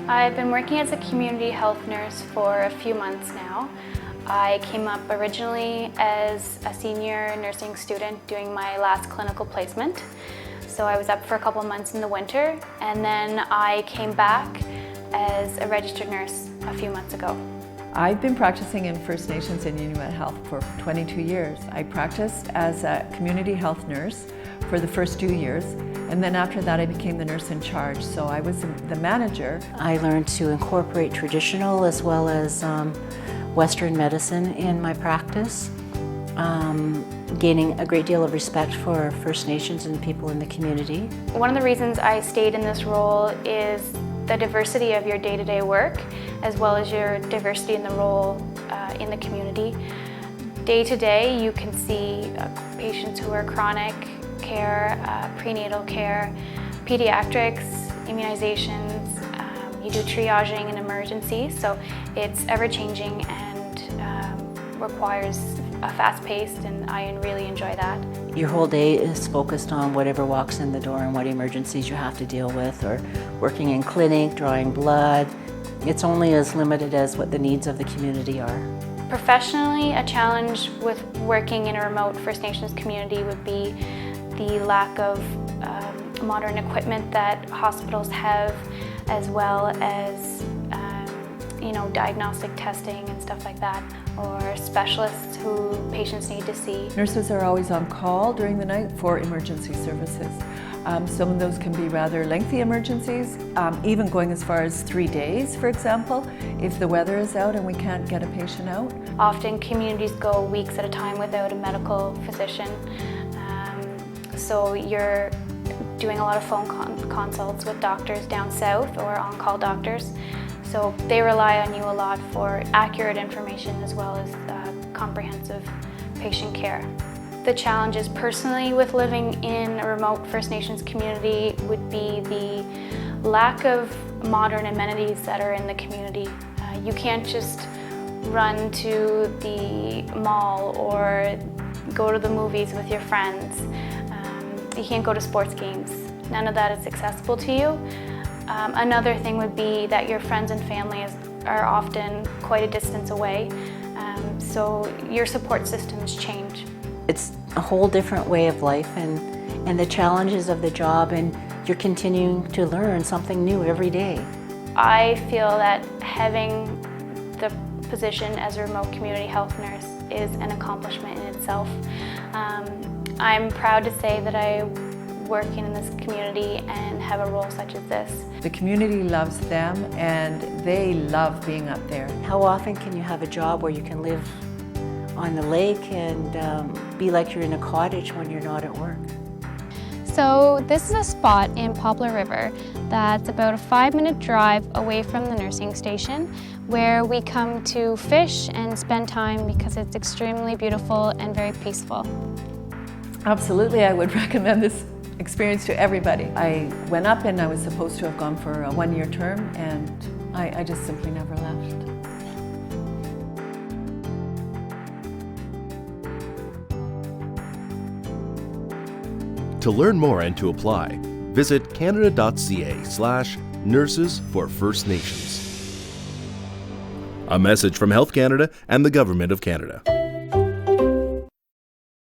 I've been working as a community health nurse for a few months now. I came up originally as a senior nursing student doing my last clinical placement. So I was up for a couple months in the winter, and then I came back as a registered nurse a few months ago. I've been practicing in First Nations and Inuit Health for 22 years. I practiced as a community health nurse for the first 2 years, and then after that I became the nurse in charge, so I was the manager. I learned to incorporate traditional as well as Western medicine in my practice, gaining a great deal of respect for First Nations and people in the community. One of the reasons I stayed in this role is the diversity of your day-to-day work, as well as your diversity in the role in the community. Day to day, you can see patients who are chronic care, prenatal care, pediatrics, immunizations. You do triaging and emergencies, so it's ever-changing and requires a fast-paced, and I really enjoy that. Your whole day is focused on whatever walks in the door and what emergencies you have to deal with, or working in clinic, drawing blood. It's only as limited as what the needs of the community are. Professionally, a challenge with working in a remote First Nations community would be the lack of modern equipment that hospitals have, as well as diagnostic testing and stuff like that, or specialists who patients need to see. Nurses are always on call during the night for emergency services. Some of those can be rather lengthy emergencies, even going as far as 3 days, for example, if the weather is out and we can't get a patient out. Often communities go weeks at a time without a medical physician, so you're doing a lot of phone consults with doctors down south or on-call doctors. So they rely on you a lot for accurate information as well as comprehensive patient care. The challenges personally with living in a remote First Nations community would be the lack of modern amenities that are in the community. You can't just run to the mall or go to the movies with your friends. You can't go to sports games. None of that is accessible to you. Another thing would be that your friends and families are often quite a distance away, so your support systems change. It's a whole different way of life and the challenges of the job, and you're continuing to learn something new every day. I feel that having the position as a remote community health nurse is an accomplishment in itself. I'm proud to say that I work in this community and have a role such as this. The community loves them and they love being up there. How often can you have a job where you can live on the lake and be like you're in a cottage when you're not at work? So this is a spot in Poplar River that's about a 5-minute drive away from the nursing station, where we come to fish and spend time because it's extremely beautiful and very peaceful. Absolutely, I would recommend this experience to everybody. I went up and I was supposed to have gone for a 1-year term, and I just simply never left. To learn more and to apply, visit canada.ca/nurses for First Nations. A message from Health Canada and the Government of Canada.